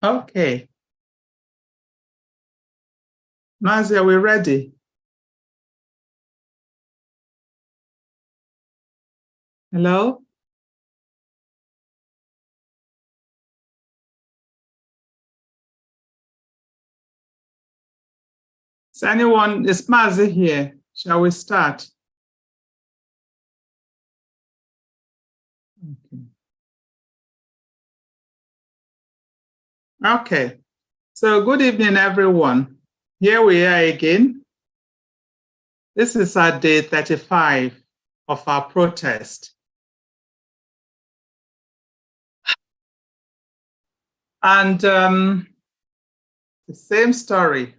Okay. Mazi, are we ready? Hello? Is Mazi here? Shall we start? Okay. So good evening, everyone. Here we are again. This is our day 35 of our protest. And the same story.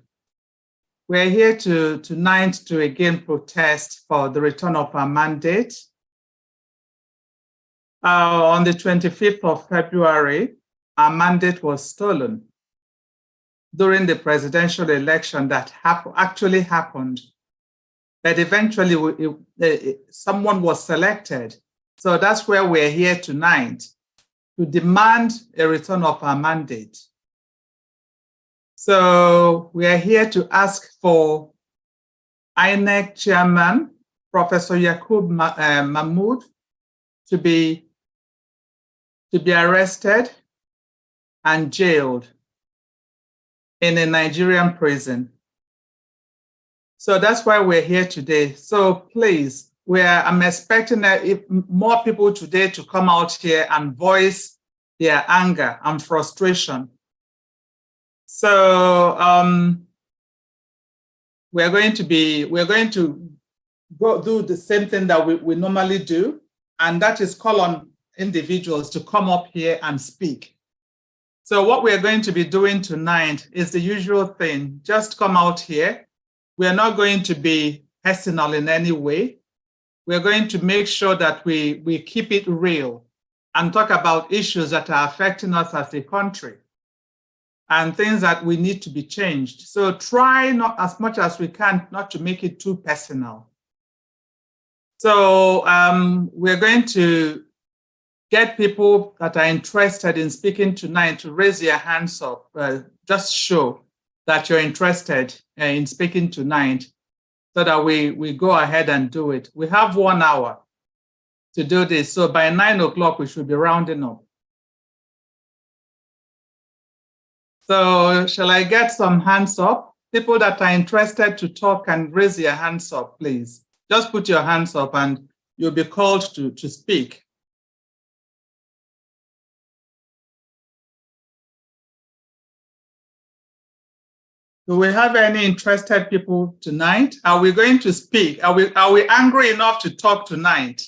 We're here tonight to again protest for the return of our mandate. On the 25th of February, our mandate was stolen during the presidential election that actually happened. But eventually, someone was selected. So that's where we're here tonight, to demand a return of our mandate. So we are here to ask for INEC Chairman, Professor Yaqub Mahmood, to be arrested and jailed in a Nigerian prison. So that's why we're here today. So please, I'm expecting more people today to come out here and voice their anger and frustration. So we're going to go do the same thing that we normally do, and that is call on individuals to come up here and speak. So what we're going to be doing tonight is the usual thing. Just come out here. We're not going to be personal in any way. We're going to make sure that we keep it real and talk about issues that are affecting us as a country and things that we need to be changed. So try not as much as we can not to make it too personal. So we're going to get people that are interested in speaking tonight to raise their hands up. Just show that you're interested in speaking tonight so that we go ahead and do it. We have 1 hour to do this. So by 9 o'clock, we should be rounding up. So shall I get some hands up? People that are interested to talk and raise their hands up, please. Just put your hands up and you'll be called to speak. Do we have any interested people tonight? Are we going to speak? Are we angry enough to talk tonight?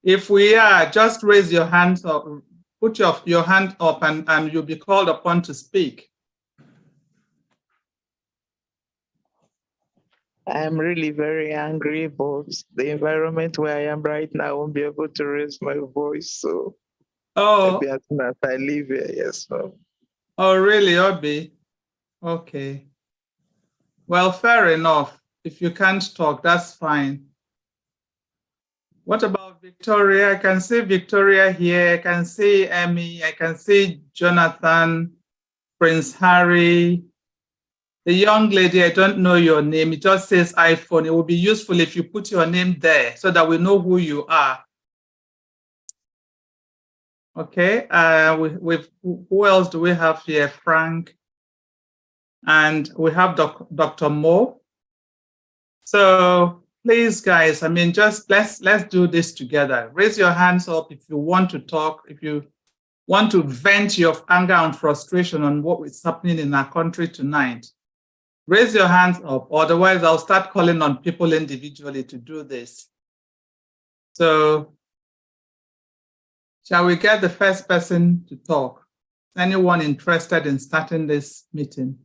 If we are, just raise your hands up, put your hand up and you'll be called upon to speak. I'm really very angry, but the environment where I am right now, I won't be able to raise my voice. So maybe as soon as I leave here, yes. So. Oh, really, Obi? Okay. Well, fair enough. If you can't talk, that's fine. What about Victoria? I can see Victoria here. I can see Emmy. I can see Jonathan, Prince Harry. The young lady, I don't know your name. It just says iPhone. It would be useful if you put your name there so that we know who you are. Okay. Who else do we have here? Frank. And we have Dr. Mo. So please, guys, I mean, just let's do this together. Raise your hands up if you want to talk, if you want to vent your anger and frustration on what is happening in our country tonight. Raise your hands up, otherwise I'll start calling on people individually to do this. So shall we get the first person to talk? Anyone interested in starting this meeting?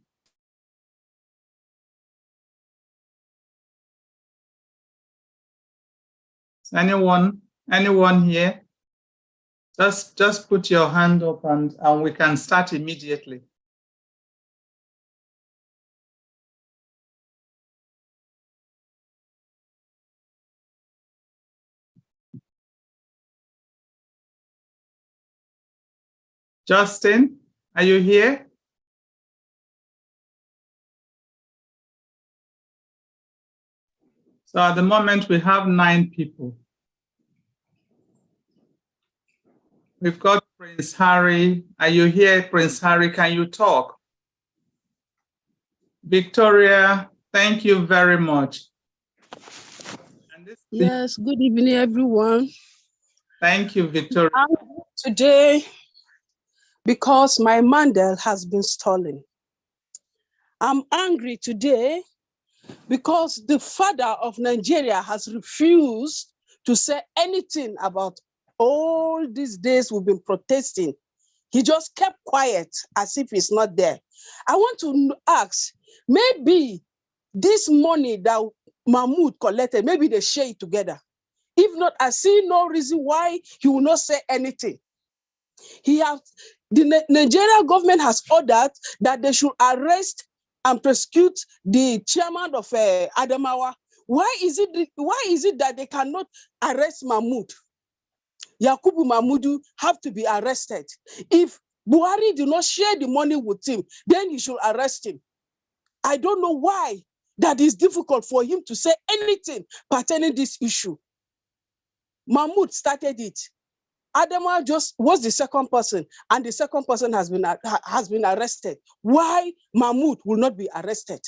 Anyone here? Just put your hand up and we can start immediately. Justin, are you here? So at the moment, we have 9 people. We've got Prince Harry. Are you here, Prince Harry? Can you talk? Victoria, thank you very much. Yes, good evening, everyone. Thank you, Victoria. Today, because my mandate has been stolen. I'm angry today because the father of Nigeria has refused to say anything about all these days we've been protesting. He just kept quiet as if he's not there. I want to ask, maybe this money that Mahmoud collected, maybe they share it together. If not, I see no reason why he will not say anything. The Nigerian government has ordered that they should arrest and prosecute the chairman of Adamawa. Why is it that they cannot arrest Mahmoud? Yakubu Mahmudu have to be arrested. If Buhari do not share the money with him, then he should arrest him. I don't know why that is difficult for him to say anything pertaining this issue. Mahmoud started it. Adamawa just was the second person, and the second person has been arrested. Why Mahmoud will not be arrested?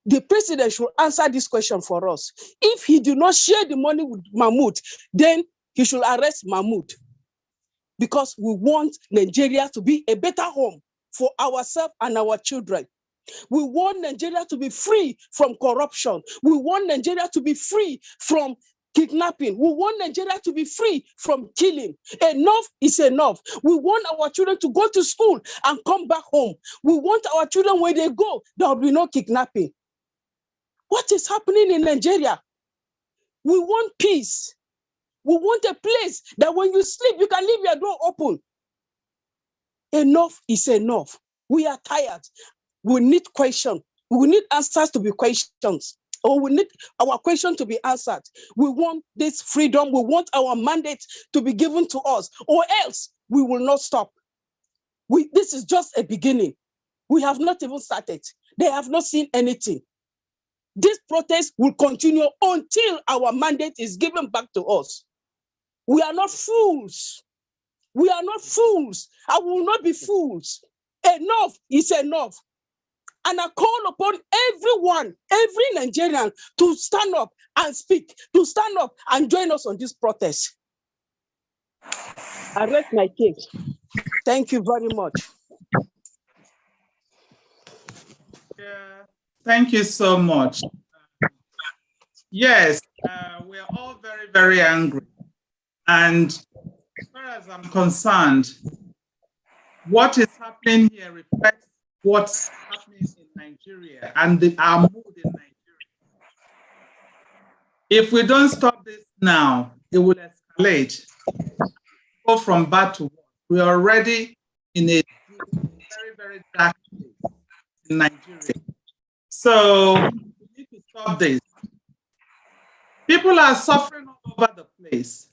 The president should answer this question for us. If he do not share the money with Mahmoud, then he should arrest Mahmoud, because we want Nigeria to be a better home for ourselves and our children. We want Nigeria to be free from corruption. We want Nigeria to be free from kidnapping. We want Nigeria to be free from killing. Enough is enough. We want our children to go to school and come back home. We want our children, where they go, there will be no kidnapping. What is happening in Nigeria? We want peace. We want a place that when you sleep, you can leave your door open. Enough is enough. We are tired. We need questions. We need answers to be questions. Or we need our question to be answered. We want this freedom. We want our mandate to be given to us, or else we will not stop. This is just a beginning. We have not even started. They have not seen anything. This protest will continue until our mandate is given back to us. We are not fools. We are not fools. I will not be fools. Enough is enough. And I call upon everyone, every Nigerian, to stand up and speak, to stand up and join us on this protest. I rest my case. Thank you very much. Yeah, thank you so much. Yes, we're all very, very angry. And as far as I'm concerned, what is happening here reflects what's happening in Nigeria and our mood in Nigeria. If we don't stop this now, it will escalate, go from bad to worse. We are already in a very, very dark place in Nigeria. So we need to stop this. People are suffering all over the place.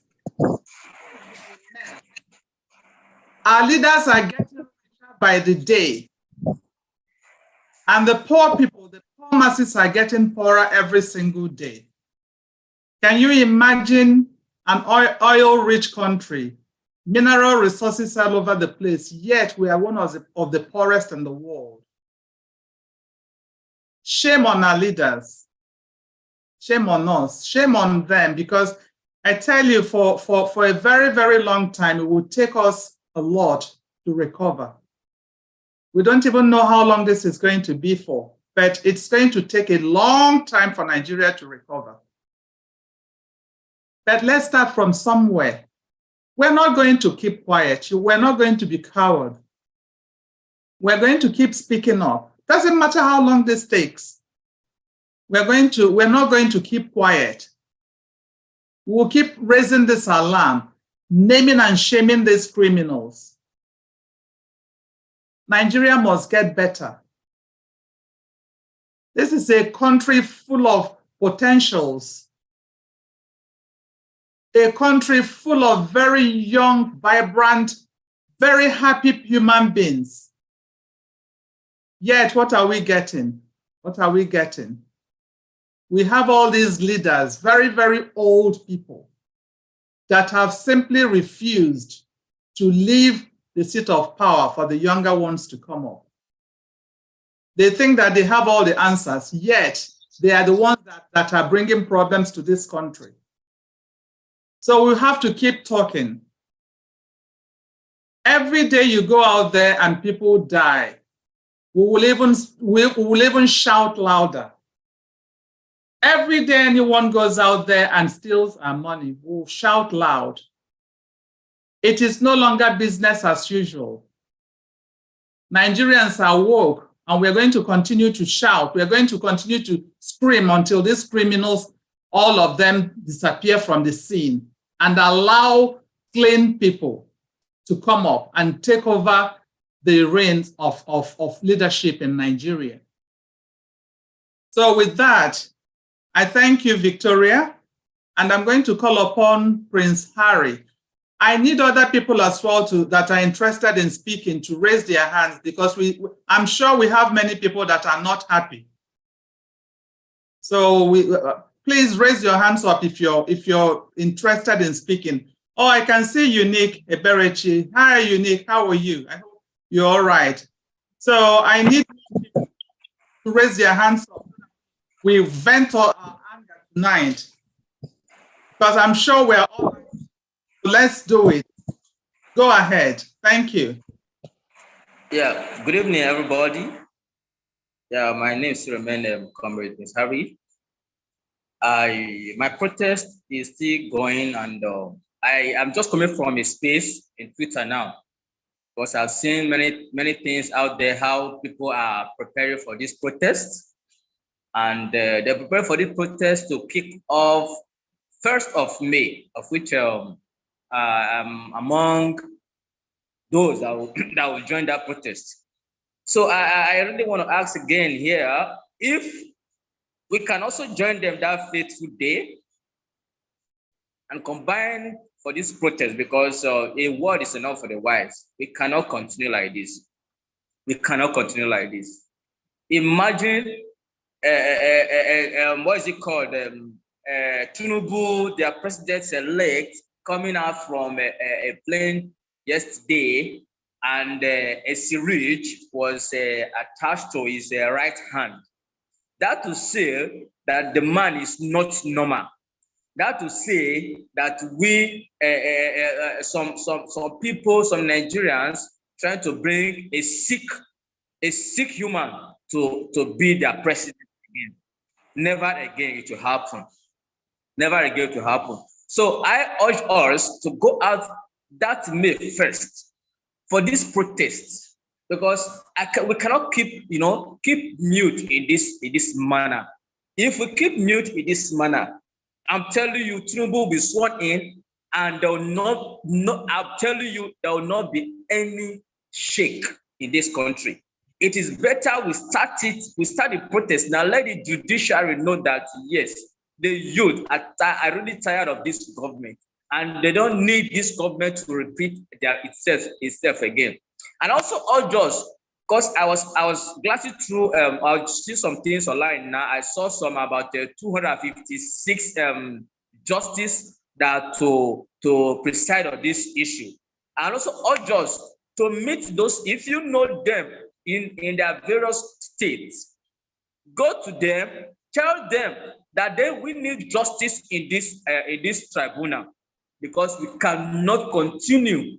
Our leaders are getting richer by the day. And the poor people, the poor masses, are getting poorer every single day. Can you imagine an oil-rich country, mineral resources all over the place, yet we are one of the poorest in the world? Shame on our leaders. Shame on us. Shame on them, because I tell you, for a very, very long time, it will take us a lot to recover. We don't even know how long this is going to be for, but it's going to take a long time for Nigeria to recover. But let's start from somewhere. We're not going to keep quiet. We're not going to be coward. We're going to keep speaking up. Doesn't matter how long this takes. We're not going to keep quiet. We'll keep raising this alarm, naming and shaming these criminals. Nigeria must get better. This is a country full of potentials. A country full of very young, vibrant, very happy human beings. Yet, what are we getting? What are we getting? We have all these leaders, very, very old people, that have simply refused to leave the seat of power for the younger ones to come up. They think that they have all the answers, yet they are the ones that are bringing problems to this country. So we have to keep talking. Every day you go out there and people die, we will even shout louder. Every day anyone goes out there and steals our money, we'll shout loud. It is no longer business as usual. Nigerians are woke, and we're going to continue to shout. We're going to continue to scream until these criminals, all of them, disappear from the scene and allow clean people to come up and take over the reins of leadership in Nigeria. So with that, I thank you, Victoria, and I'm going to call upon Prince Harry. I need other people as well that are interested in speaking to raise their hands, because I'm sure we have many people that are not happy. So please raise your hands up if you're interested in speaking. Oh, I can see Unique Eberechi. Hi, Unique. How are you? I hope you're all right. So I need people to raise their hands up. We vent our anger tonight, because I'm sure we're all. Let's do it. Go ahead. Thank you. Yeah, good evening, everybody. Yeah, my name is Suleiman Comrade Prince Harry. My protest is still going, and I'm just coming from a space in Twitter now, because I've seen many things out there, how people are preparing for this protest. And they're preparing for this protest to kick off 1st of May, of which among those that will join that protest. So I really want to ask again here, if we can also join them that fateful day and combine for this protest, because a word is enough for the wise. We cannot continue like this. We cannot continue like this. Imagine, what is it called? Tinubu, their president-elect, coming out from a plane yesterday, and a syringe was attached to his right hand. That to say that the man is not normal. That to say that we, some people, some Nigerians, trying to bring a sick human to be their president again. Never again it will happen. Never again it will happen. So I urge us to go out that May 1st for this protest, because we cannot keep mute in this manner. If we keep mute in this manner, I'm telling you, Tinubu will be sworn in, and there will I'm telling you, there will not be any shake in this country. It is better we start the protest now. Let the judiciary know that yes, the youth are really tired of this government, and they don't need this government to repeat itself again. And also all just because I was glancing through, I see some things online now. I saw some about 256 justices that to preside on this issue, and also all just to meet those, if you know them in their various states, go to them, tell them that we need justice in this tribunal, because we cannot continue.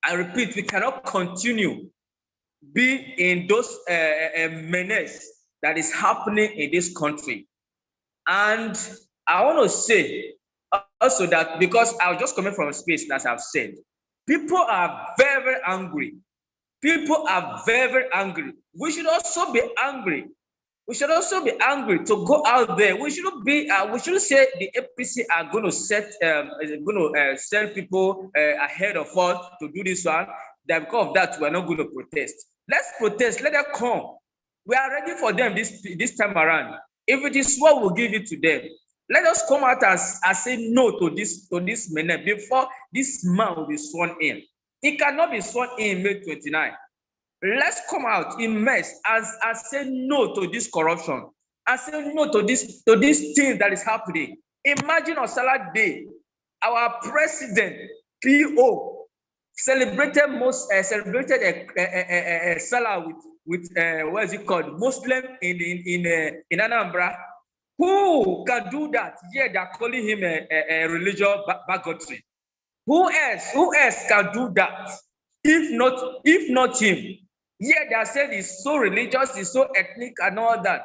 I repeat, we cannot continue be in those menace that is happening in this country. And I want to say also that, because I was just coming from a space, as I've said, people are very, very angry. People are very, very angry. We should also be angry. We should also be angry to go out there. We shouldn't say the APC are going to send people ahead of us to do this one. That because of that, we're not going to protest. Let's protest. Let them come. We are ready for them this time around. If it is what we'll give it to them, let us come out and say no to this man before this man will be sworn in. He cannot be sworn in May 29. Let's come out in mass and say no to this corruption, and say no to this thing that is happening. Imagine on Salah Day, our president, PO, celebrated Salah with what is it called, Muslim in Anambra. Who can do that? Yeah, they're calling him a religious bigotry. Who else can do that? If not him. Yeah, they are saying he's so religious, he's so ethnic and all that.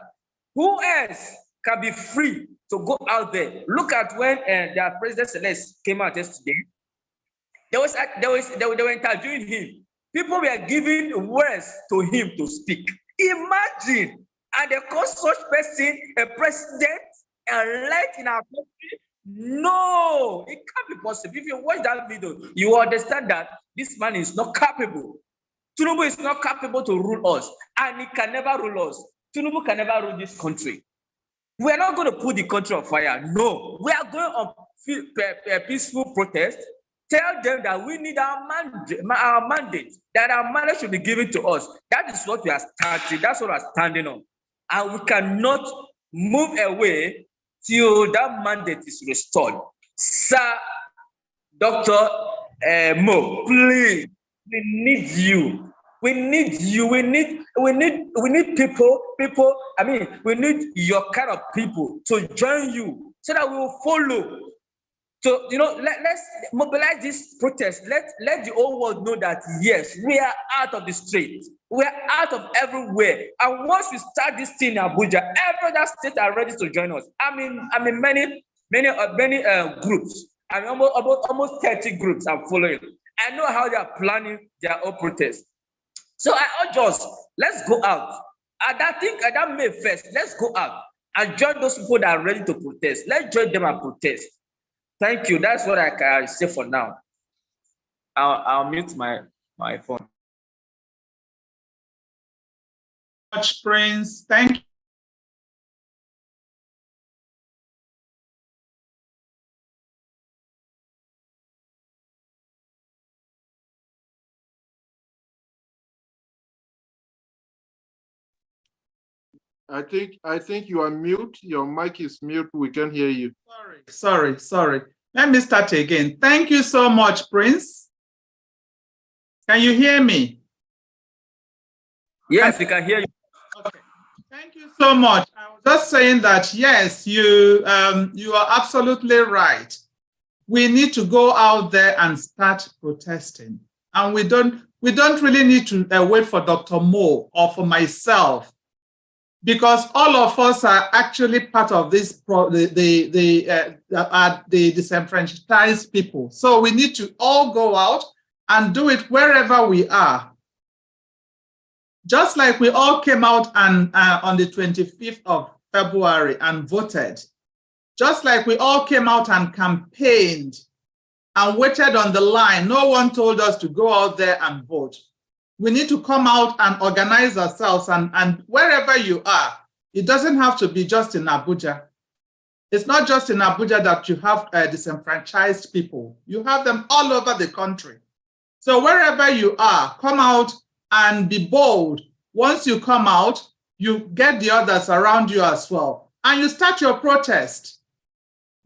Who else can be free to go out there? Look at when the President Celeste came out yesterday. They were interviewing him. People were giving words to him to speak. Imagine, and they call such person a president elect in our country. No, it can't be possible. If you watch that video, you understand that this man is not capable. Tinubu is not capable to rule us, and he can never rule us. Tinubu can never rule this country. We are not going to put the country on fire. No, we are going on peaceful protest. Tell them that we need our mandate, that our mandate should be given to us. That is what we are starting. That's what we are standing on. And we cannot move away till that mandate is restored. Sir, Dr. Mo, please, we need you. We need you. We need people. I mean, we need your kind of people to join you so that we will follow. So, let's mobilize this protest. Let the whole world know that, yes, we are out of the street. We are out of everywhere. And once we start this thing in Abuja, every other state are ready to join us. I mean, many groups. I mean, almost 30 groups are following. I know how they are planning their own protest. So I urge us, let's go out. And I think that May 1st, let's go out and join those people that are ready to protest. Let's join them and protest. Thank you. That's what I can say for now. I'll mute my phone. Much, Prince. Thank you. I think you are mute. Your mic is mute. We can't hear you. Sorry. Let me start again. Thank you so much, Prince. Can you hear me? Yes, we can hear you. Okay. Thank you so much. I was just saying that, yes, you are absolutely right. We need to go out there and start protesting. And we don't really need to wait for Dr. Mo or for myself, because all of us are actually part of this, the disenfranchised people. So we need to all go out and do it wherever we are. Just like we all came out and on the 25th of February and voted, just like we all came out and campaigned and waited on the line. No one told us to go out there and vote. We need to come out and organize ourselves, and wherever you are, it doesn't have to be just in Abuja. It's not just in Abuja that you have disenfranchised people. You have them all over the country. So wherever you are, come out and be bold. Once you come out, you get the others around you as well, and you start your protest.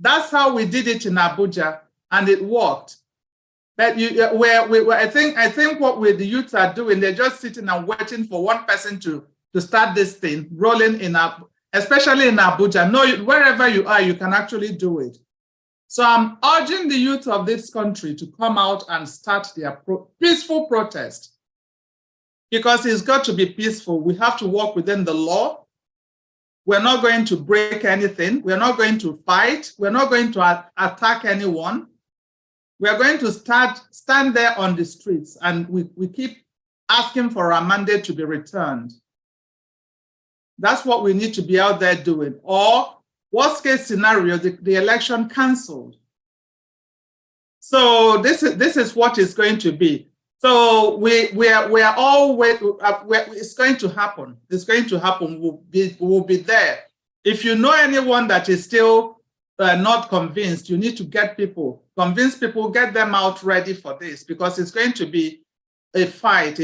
That's how we did it in Abuja, and it worked. But I think what the youths are doing, they're just sitting and waiting for one person to start this thing rolling in, especially in Abuja. No, wherever you are, you can actually do it. So I'm urging the youth of this country to come out and start their peaceful protest, because it's got to be peaceful. We have to work within the law. We're not going to break anything. We're not going to fight. We're not going to attack anyone. We're going to stand there on the streets, and we keep asking for our mandate to be returned. That's what we need to be out there doing. Or worst case scenario, the election canceled. So this is what is going to be. So we are all waiting. It's going to happen. It's going to happen. We'll be there. If you know anyone that is still not convinced, you need to get people. Convince people, get them out ready for this, because it's going to be a fight.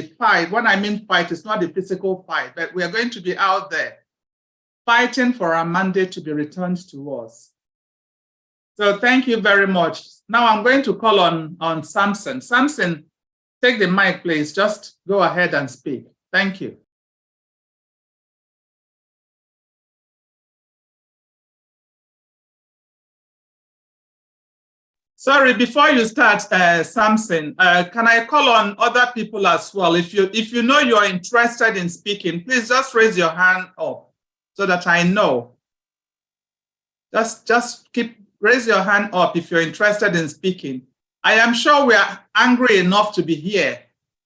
When I mean fight, it's not a physical fight, but we are going to be out there fighting for our mandate to be returned to us. So thank you very much. Now I'm going to call on Samson. Samson, take the mic, please. Just go ahead and speak. Thank you. Sorry, before you start, Samson, can I call on other people as well? If you know you're interested in speaking, please just raise your hand up so that I know. Just raise your hand up if you're interested in speaking. I am sure we are angry enough to be here,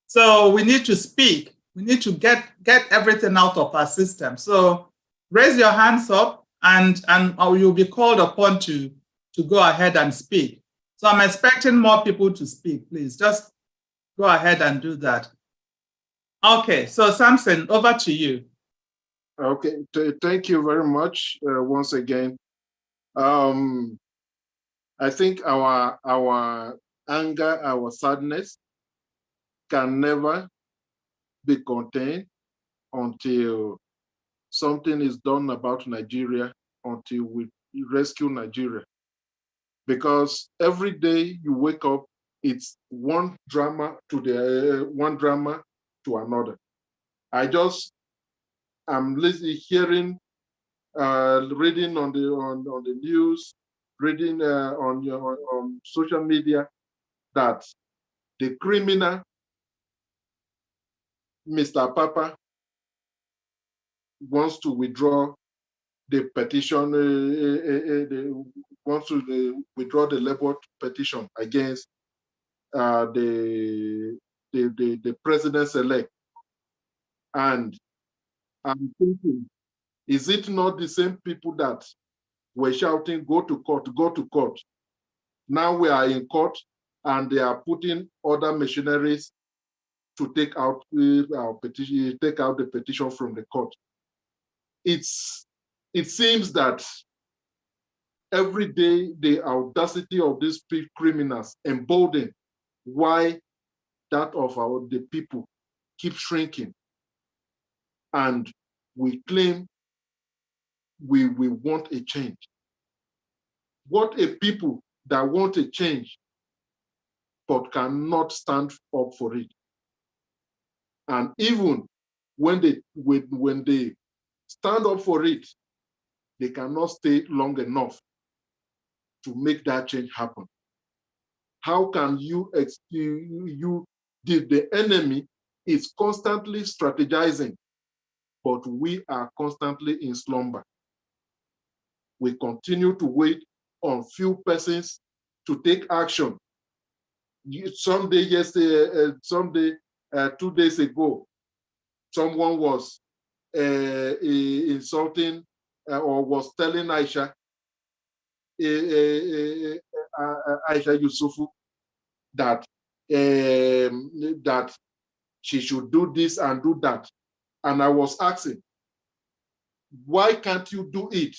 so we need to speak. We need to get everything out of our system. So raise your hands up, and you'll be called upon to go ahead and speak. So I'm expecting more people to speak. Please just go ahead and do that. Okay, so Samson, over to you. Okay, thank you very much once again. I think our anger, our sadness can never be contained until something is done about Nigeria, until we rescue Nigeria. Because every day you wake up, it's one drama to another. I'm hearing, reading on the news, reading on social media that the criminal, Mr. Papa, wants to withdraw the petition, wants to withdraw the Labour petition against the president-elect. And I'm thinking, is it not the same people that were shouting, go to court, go to court? Now we are in court and they are putting other machineries to take out our petition, take out the petition from the court. It seems that every day the audacity of these criminals embolden why that of the people keep shrinking. And we claim we want a change. What a people that want a change but cannot stand up for it. And even when they stand up for it, they cannot stay long enough to make that change happen. How can the enemy is constantly strategizing, but we are constantly in slumber. We continue to wait on few persons to take action. Someday, 2 days ago, someone was insulting or was telling Aisha Yusufu that that she should do this and do that. And I was asking, why can't you do it?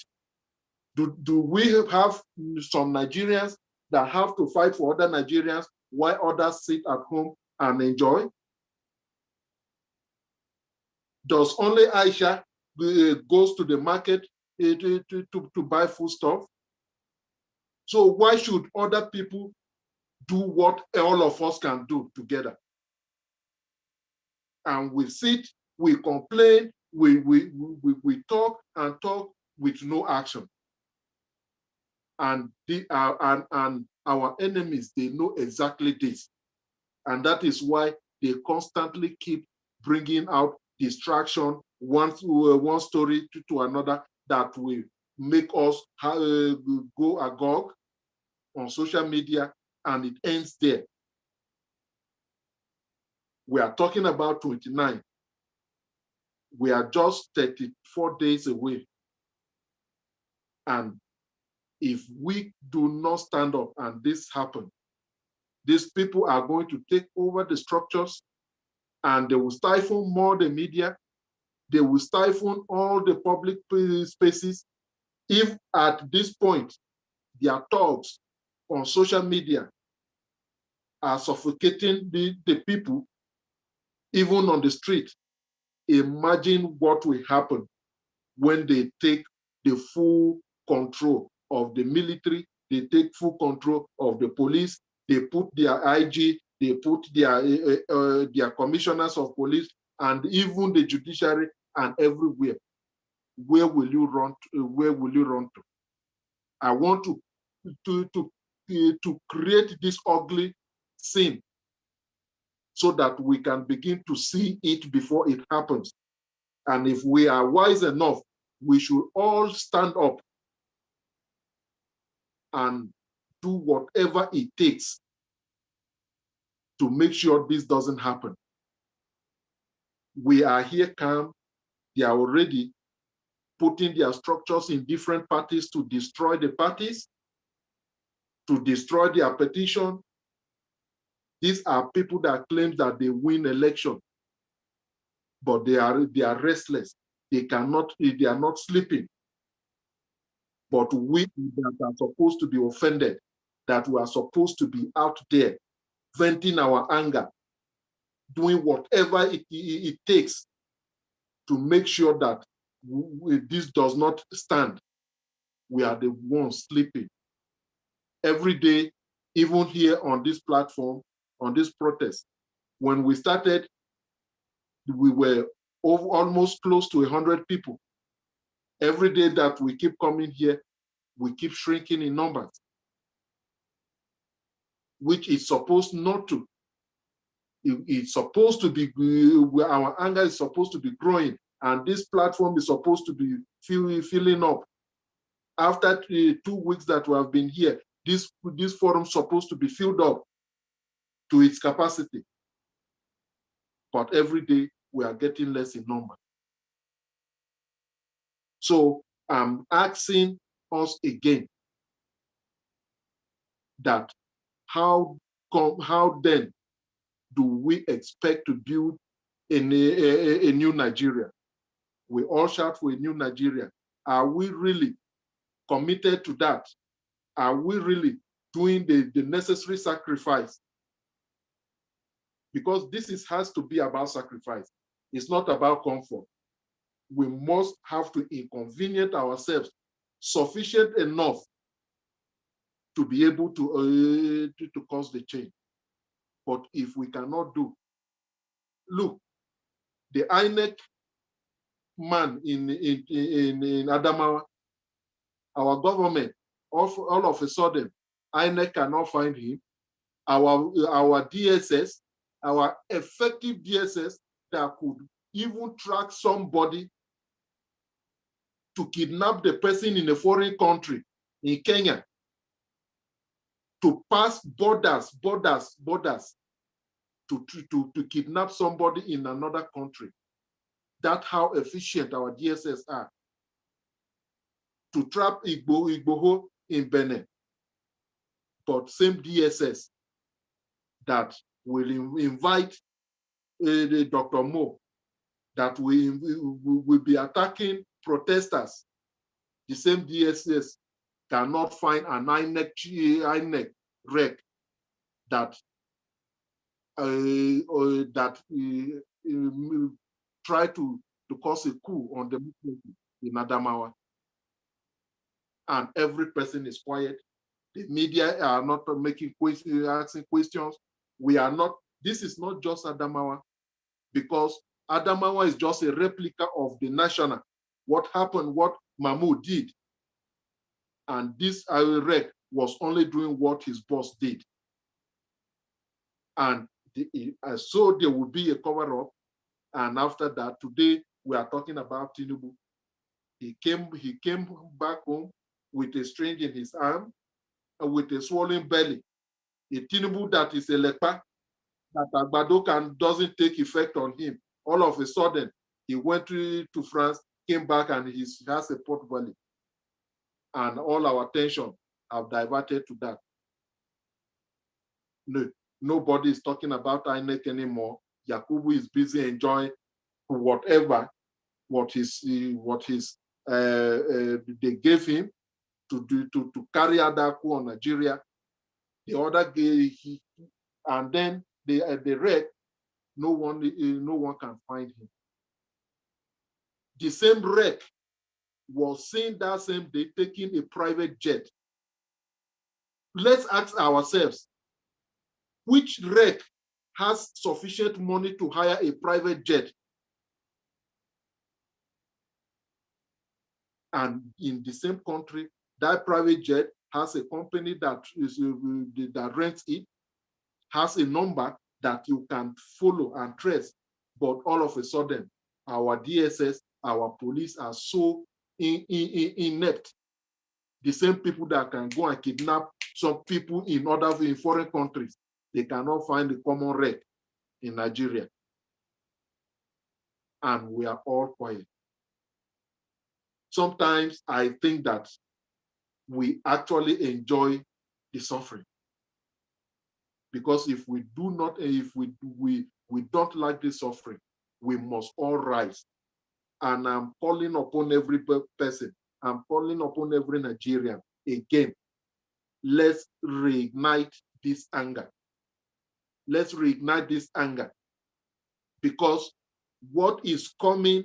Do we have some Nigerians that have to fight for other Nigerians while others sit at home and enjoy? Does only Aisha goes to the market to buy food stuff? So why should other people do what all of us can do together? And we sit, we complain, we talk and talk with no action. And our enemies, they know exactly this. And that is why they constantly keep bringing out distraction, one story to another, that will make us go agog on social media, and it ends there. We are talking about 29. We are just 34 days away. And if we do not stand up and this happens, these people are going to take over the structures, and they will stifle more the media. They will stifle all the public spaces. If at this point, their thugs on social media are suffocating the people, even on the street. Imagine what will happen when they take the full control of the military, they take full control of the police, they put their IG, they put their commissioners of police, and even the judiciary and everywhere. Where will you run to? Where will you run to? I want to create this ugly scene so that we can begin to see it before it happens. And if we are wise enough, we should all stand up and do whatever it takes to make sure this doesn't happen. We are here calm. They are already putting their structures in different parties to destroy the parties, to destroy their petition. These are people that claim that they win election, but they are restless. They are not sleeping. But we that are supposed to be offended, that we are supposed to be out there venting our anger, doing whatever it takes to make sure that this does not stand. We are the ones sleeping. Every day, even here on this platform, on this protest, when we started, we were almost close to 100 people. Every day that we keep coming here, we keep shrinking in numbers, which is supposed not to. It's supposed to be, our anger is supposed to be growing, and this platform is supposed to be filling up. After 2 weeks that we have been here, this forum is supposed to be filled up to its capacity. But every day we are getting less in number. So I'm asking us again that how then do we expect to build a new Nigeria? We all shout for a new Nigeria. Are we really committed to that? Are we really doing the necessary sacrifice? Because this has to be about sacrifice. It's not about comfort. We must have to inconvenience ourselves sufficient enough to be able to cause the change. But if we cannot do, look, the INEC man in Adamawa, our government, all of a sudden, INEC cannot find him. Our DSS, our effective DSS that could even track somebody to kidnap the person in a foreign country, in Kenya, to pass borders to kidnap somebody in another country. That's how efficient our DSS are. To trap Igboho in Benin, but same DSS that will invite Dr. Mo, that will be attacking protesters. The same DSS cannot find an INEC rec that try to cause a coup on democracy in Adamawa. And every person is quiet. The media are not making questions, asking questions. We are not. This is not just Adamawa, because Adamawa is just a replica of the national. What happened, what Mahmoud did. And this rec was only doing what his boss did. And so there will be a cover-up. And after that, today we are talking about Tinubu. He came back home with a string in his arm and with a swollen belly. A Tinubu that is a leper, that Agbado doesn't take effect on him. All of a sudden, he went to France, came back, and he has a pot belly. And all our attention have diverted to that. No, nobody is talking about INEC anymore. Yakubu is busy enjoying what they gave him to carry out that coup on Nigeria. The other and then the wreck, no one can find him. The same wreck was seen that same day taking a private jet. Let's ask ourselves, which wreck has sufficient money to hire a private jet? And in the same country, that private jet has a company that rents it, has a number that you can follow and trace. But all of a sudden, our DSS, our police are so inept. The same people that can go and kidnap some people in foreign countries, they cannot find a common wreck in Nigeria. And we are all quiet. Sometimes I think that we actually enjoy the suffering. Because if we do not, if we don't like the suffering, we must all rise. And I'm calling upon every person, I'm calling upon every Nigerian again. Let's reignite this anger. Let's reignite this anger. Because what is coming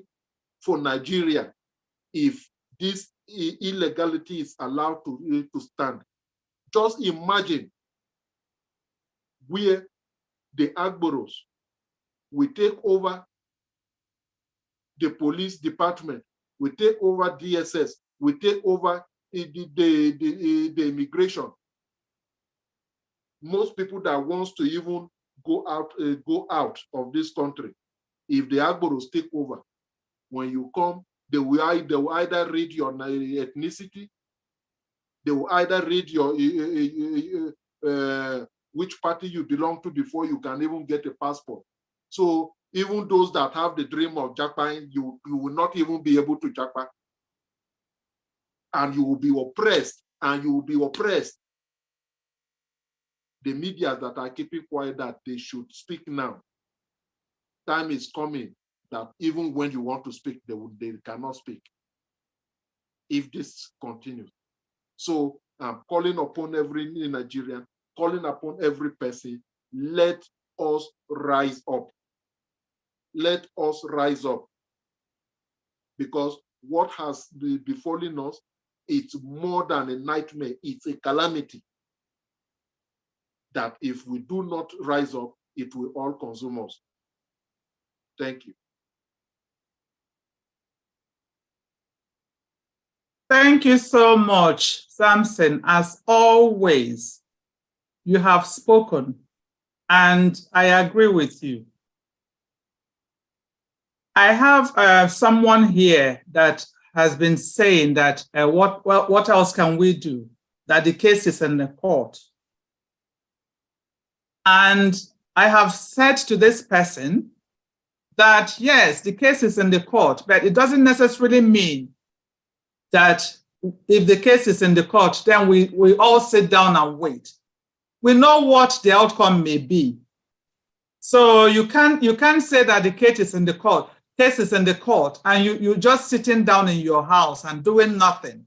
for Nigeria, if this illegality is allowed to stand, just imagine where the Agboros will take over the police department, will take over DSS, will take over the immigration. Most people that wants to even go out of this country, if the Agboros take over, when you come, they will either read your ethnicity, they will either read your which party you belong to before you can even get a passport. So even those that have the dream of Japan, you will not even be able to Japan. And you will be oppressed, and you will be oppressed. The media that are keeping quiet, that they should speak now. Time is coming that even when you want to speak, they cannot speak if this continues. So I'm calling upon every Nigerian, calling upon every person, let us rise up. Let us rise up. Because what has befallen us, it's more than a nightmare, it's a calamity. That if we do not rise up, it will all consume us. Thank you. Thank you so much, Samson. As always, you have spoken, and I agree with you. I have someone here that has been saying that what else can we do? That the case is in the court. And I have said to this person that, yes, the case is in the court, but it doesn't necessarily mean that if the case is in the court, then we all sit down and wait. We know what the outcome may be. So you can't say that the case is in the court, and you're just sitting down in your house and doing nothing.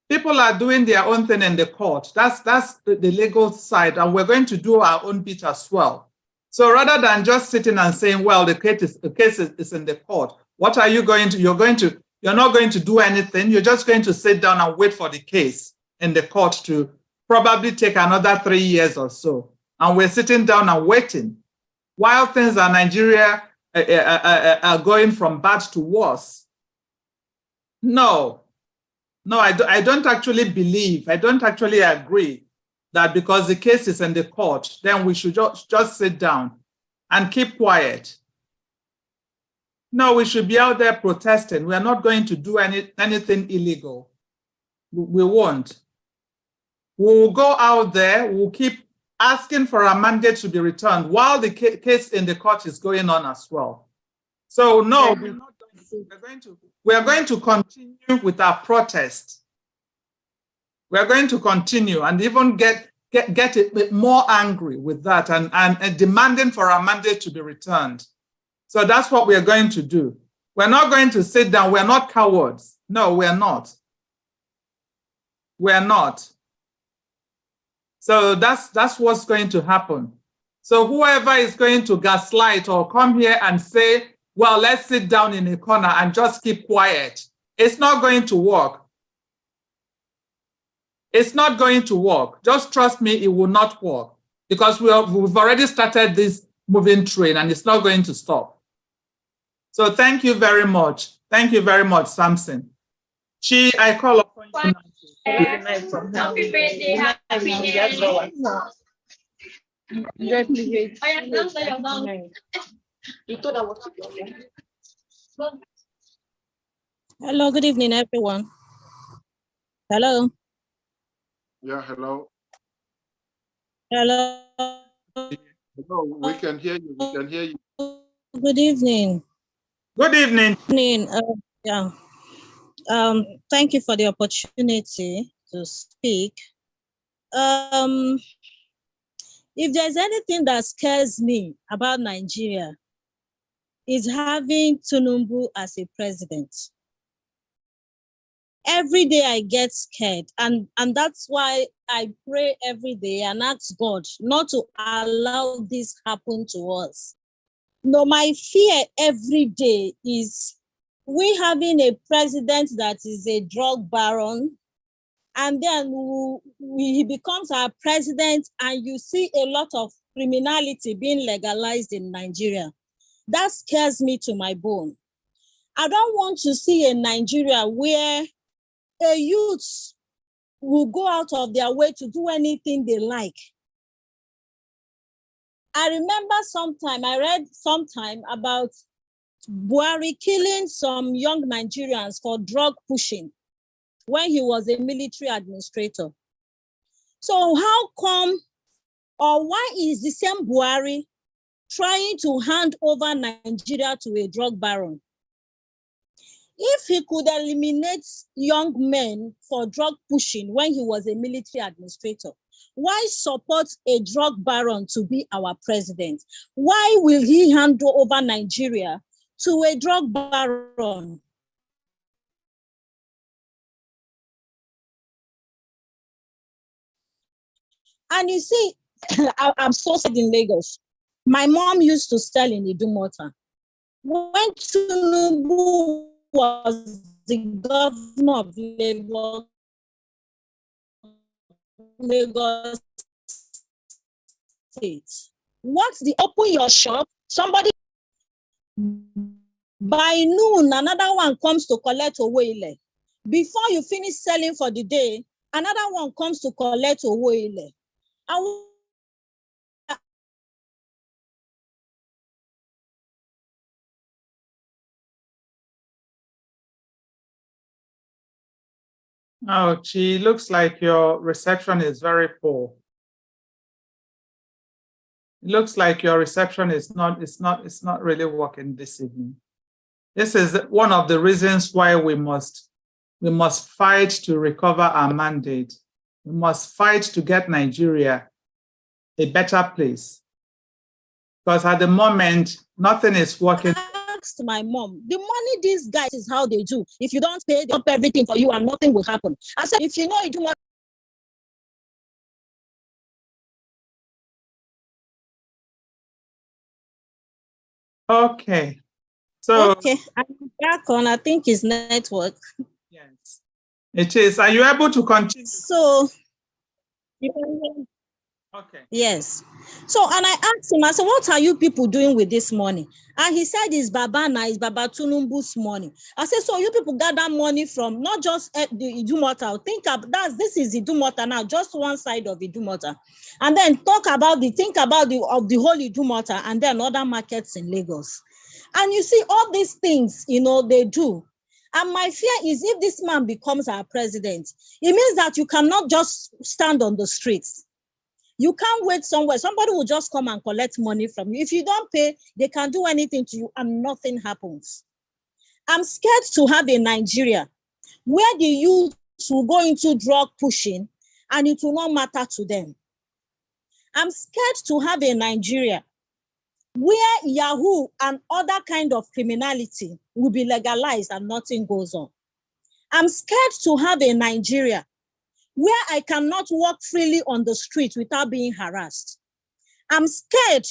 People are doing their own thing in the court. That's the legal side, and we're going to do our own bit as well. So rather than just sitting and saying, well, the case is in the court, what are you going to? You're not going to do anything. You're just going to sit down and wait for the case in the court to probably take another 3 years or so. And we're sitting down and waiting while things in Nigeria are going from bad to worse. No, I don't actually believe, I don't actually agree that because the case is in the court, then we should just sit down and keep quiet. No, we should be out there protesting. We are not going to do anything illegal. We won't. We'll go out there, we'll keep asking for our mandate to be returned while the case in the court is going on as well. So no, we are going to continue with our protest. We are going to continue and even get a bit more angry with that and demanding for our mandate to be returned. So that's what we are going to do. We're not going to sit down. We're not cowards. No, we're not. We're not. So that's what's going to happen. So whoever is going to gaslight or come here and say, well, let's sit down in a corner and just keep quiet, it's not going to work. It's not going to work. Just trust me, it will not work, because we've already started this moving train and it's not going to stop. So thank you very much. Thank you very much, Samson. Chi, I call upon you now. Happy birthday, happy Hello, good evening, everyone. Hello. Yeah, hello. Hello. Hello, we can hear you. We can hear you. Good evening. Good evening. Good evening. Yeah. Thank you for the opportunity to speak. If there's anything that scares me about Nigeria, is having Tinubu as a president. Every day I get scared, and that's why I pray every day and ask God not to allow this happen to us. No, my fear every day is we having a president that is a drug baron, and then he becomes our president, and you see a lot of criminality being legalized in Nigeria. That scares me to my bone. I don't want to see a Nigeria where a youth will go out of their way to do anything they like. I remember I read sometime about Buhari killing some young Nigerians for drug pushing when he was a military administrator. So how come, or why is the same Buhari trying to hand over Nigeria to a drug baron? If he could eliminate young men for drug pushing when he was a military administrator, why support a drug baron to be our president? Why will he hand over Nigeria to a drug baron? And you see, I'm so sad in Lagos. My mom used to sell in Idumota. When Tinubu was the governor of Lagos State, once they open your shop, somebody by noon, another one comes to collect Owoile. Before you finish selling for the day, another one comes to collect Owoile. Oh, Chi, looks like your reception is very poor. It looks like your reception is not really working this evening. This is one of the reasons why we must fight to recover our mandate. We must fight to get Nigeria a better place. Because at the moment, nothing is working. I asked my mom, the money these guys is how they do. If you don't pay, they dump everything for you and nothing will happen. I said, if you know you do not. Okay. So okay, I'm back on, I think it's network. Yes, it is. Are you able to continue? So, okay. Yes. So, and I asked him, I said, what are you people doing with this money? And he said, it's Baba Tinubu's money. I said, so you people got that money from not just the Idumota. Think about that. This is Idumota now, just one side of Idumota. And then think about the whole Idumota and then other markets in Lagos. And you see all these things, they do. And my fear is if this man becomes our president, it means that you cannot just stand on the streets. You can't wait somewhere. Somebody will just come and collect money from you. If you don't pay, they can do anything to you and nothing happens. I'm scared to have a Nigeria where the youth will go into drug pushing and it will not matter to them. I'm scared to have a Nigeria where Yahoo and other kind of criminality will be legalized and nothing goes on. I'm scared to have a Nigeria where I cannot walk freely on the street without being harassed. I'm scared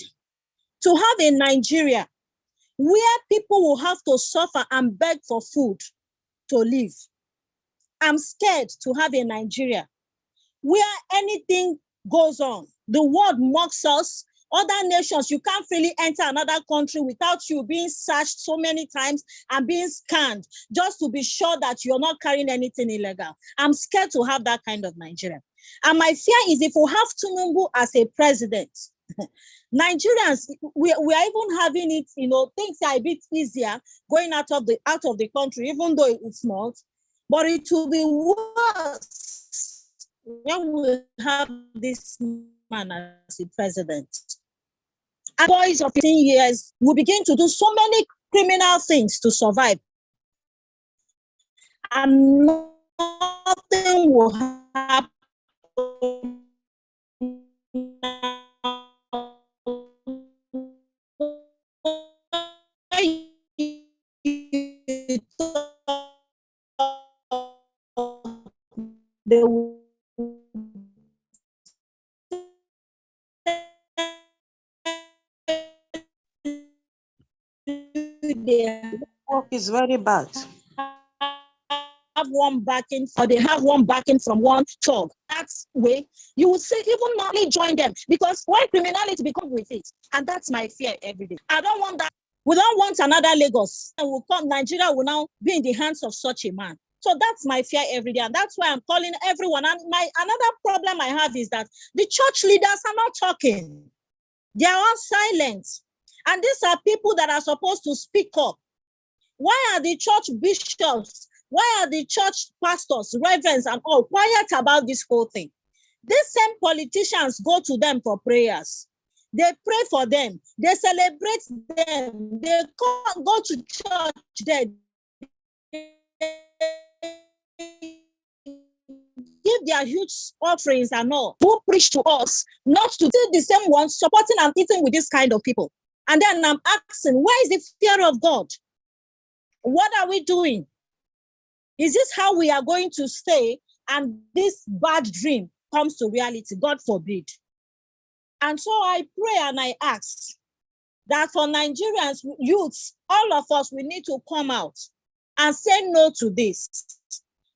to have a Nigeria where people will have to suffer and beg for food to live. I'm scared to have a Nigeria where anything goes on. The world mocks us. Other nations, you can't really enter another country without you being searched so many times and being scanned just to be sure that you're not carrying anything illegal. I'm scared to have that kind of Nigeria. And my fear is if we have Tinubu as a president, Nigerians, we are even having it, things are a bit easier going out of the country, even though it's not. But it will be worse when we have this man as the president. And boys of 15 years will begin to do so many criminal things to survive. And nothing will happen. The work is very bad. Have one backing, or they have one backing from one thug. That's way you would say even not join them, because why criminality become with it, and that's my fear every day. I don't want that. We don't want another Lagos, and will come. Nigeria will now be in the hands of such a man. So that's my fear every day, and that's why I'm calling everyone. And another problem I have is that the church leaders are not talking; they are all silent. And these are people that are supposed to speak up. Why are the church bishops? Why are the church pastors, reverends, and all quiet about this whole thing? These same politicians go to them for prayers. They pray for them. They celebrate them. They go to church there. Give their huge offerings and all. Who preach to us not to do the same ones supporting and eating with this kind of people? And then I'm asking, where is the fear of God? What are we doing? Is this how we are going to stay and this bad dream comes to reality? God forbid. And so I pray and I ask that for Nigerians, youths, all of us, we need to come out and say no to this.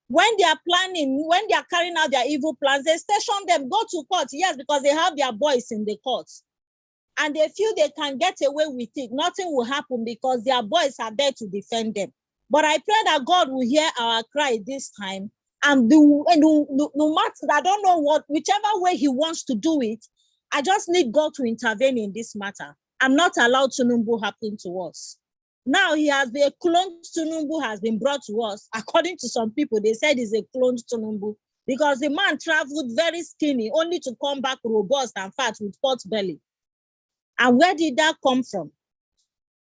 When they are planning, when they are carrying out their evil plans, they station them, go to court, yes, because they have their boys in the courts. And they feel they can get away with it. Nothing will happen because their boys are there to defend them. But I pray that God will hear our cry this time. And no matter, I don't know whichever way he wants to do it, I just need God to intervene in this matter. I'm not allowed Tinubu happen to us. Now a clone Tinubu has been brought to us. According to some people, they said he's a clone Tinubu because the man traveled very skinny, only to come back robust and fat with pot belly. And where did that come from?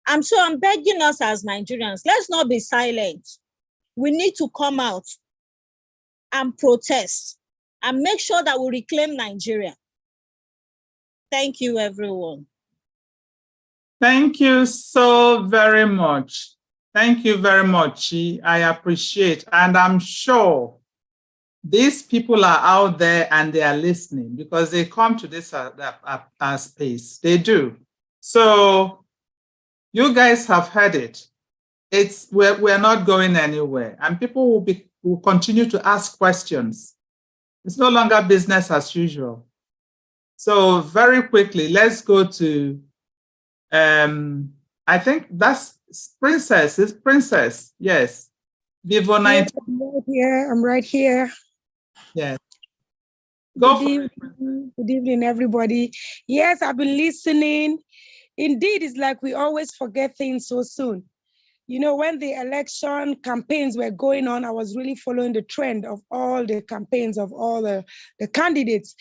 And so I'm begging us as Nigerians, let's not be silent. We need to come out and protest and make sure that we reclaim Nigeria. Thank you, everyone. Thank you so very much. Thank you very much, Chi. I appreciate, and I'm sure these people are out there and they are listening because they come to this space. They do. So you guys have heard it. We're not going anywhere, and people will continue to ask questions. It's no longer business as usual. So very quickly, let's go to, I think that's Princess. It's Princess, yes. Vivo 19. I'm right here. Yes. Good evening, everybody. Yes, I've been listening. Indeed, it's like we always forget things so soon. You know, when the election campaigns were going on, I was really following the trend of all the campaigns of all the candidates.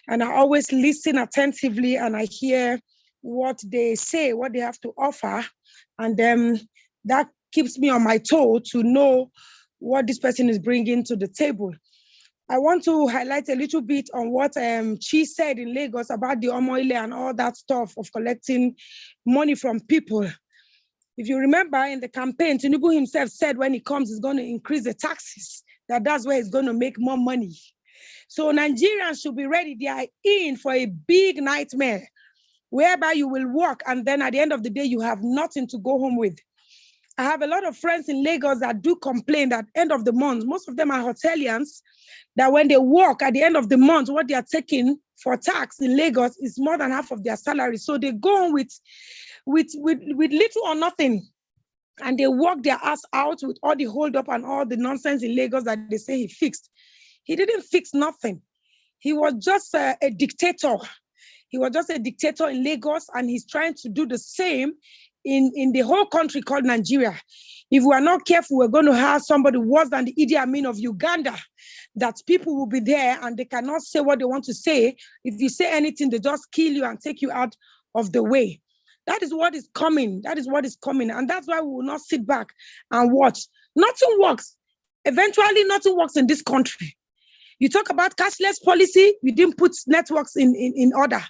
And I always listen attentively and I hear what they say, what they have to offer. And then that keeps me on my toe to know what this person is bringing to the table. I want to highlight a little bit on what she said in Lagos about the Omoile and all that stuff of collecting money from people. If you remember in the campaign, Tinubu himself said when he comes, he's going to increase the taxes, that's where he's going to make more money. So Nigerians should be ready. They are in for a big nightmare, whereby you will work and then at the end of the day, you have nothing to go home with. I have a lot of friends in Lagos that do complain that end of the month, most of them are hoteliers, that when they work at the end of the month, what they are taking for tax in Lagos is more than half of their salary. So they go on with little or nothing, and they work their ass out with all the hold up and all the nonsense in Lagos that they say he fixed. He didn't fix nothing. He was just a dictator. He was just a dictator in Lagos, and he's trying to do the same in the whole country called Nigeria. If we are not careful, we're going to have somebody worse than the Idi Amin of Uganda, that people will be there and they cannot say what they want to say. If you say anything, they just kill you and take you out of the way. That is what is coming. That is what is coming. And that's why we will not sit back and watch. Nothing works. Eventually, nothing works in this country. You talk about cashless policy, we didn't put networks in order.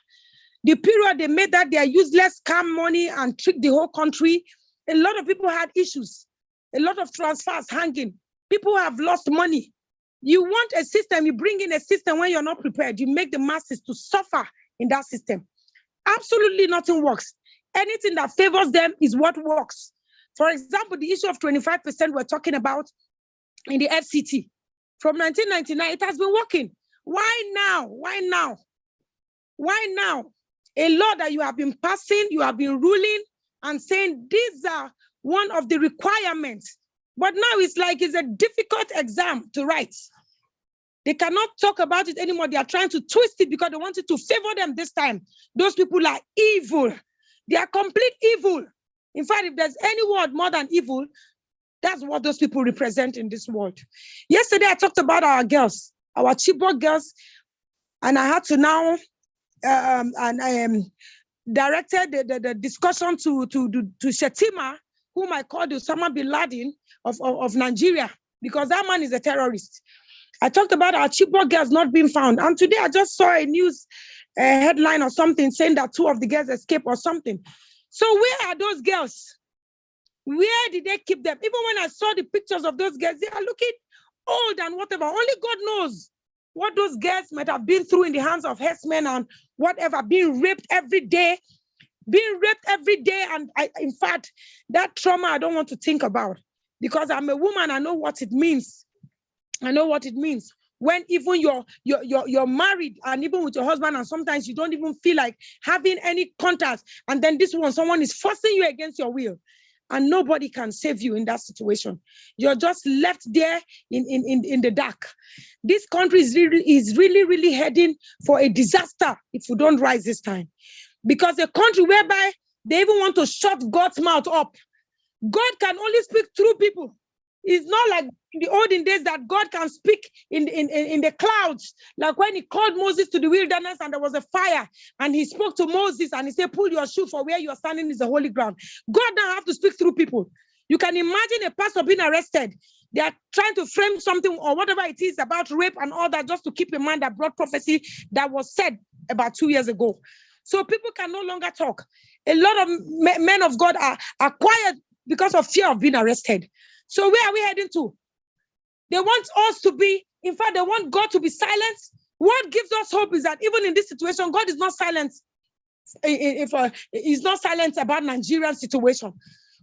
The period they made that they are useless, scam money and trick the whole country, a lot of people had issues. A lot of transfers hanging. People have lost money. You want a system, you bring in a system when you're not prepared. You make the masses to suffer in that system. Absolutely nothing works. Anything that favors them is what works. For example, the issue of 25% we're talking about in the FCT. From 1999, it has been working. Why now? Why now? Why now? A law that you have been passing, you have been ruling and saying these are one of the requirements. But now it's like it's a difficult exam to write. They cannot talk about it anymore. They are trying to twist it because they want it to favor them this time. Those people are evil. They are complete evil. In fact, if there's any word more than evil, that's what those people represent in this world. Yesterday, I talked about our girls, our Chibok girls, and I had to now, directed the discussion to Shetima, whom I called Osama bin Laden of Nigeria, because that man is a terrorist. I talked about our Chibok girls not being found. And today I just saw a news headline or something saying that 2 of the girls escaped or something. So where are those girls? Where did they keep them? Even when I saw the pictures of those girls, they are looking old and whatever. Only God knows what those girls might have been through in the hands of herdsmen and whatever, being raped every day. And in fact, that trauma I don't want to think about, because I'm a woman, I know what it means. I know what it means when even you're married and even with your husband, and sometimes you don't even feel like having any contact, and then someone is forcing you against your will, and nobody can save you in that situation. You're just left there in the dark. This country is really heading for a disaster if we don't rise this time, because a country whereby they even want to shut God's mouth up. God can only speak through people. It's not like in the olden days that God can speak in the clouds, like when he called Moses to the wilderness and there was a fire and he spoke to Moses and he said, pull your shoe, for where you are standing is the holy ground. God now have to speak through people. You can imagine a pastor being arrested. They are trying to frame something or whatever it is about rape and all that, just to keep a man that brought prophecy that was said about 2 years ago. So people can no longer talk. A lot of men of God are quiet because of fear of being arrested. So where are we heading to? They want us to be, in fact, they want God to be silent. What gives us hope is that even in this situation, God is not silent. He's not silent about Nigerian situation.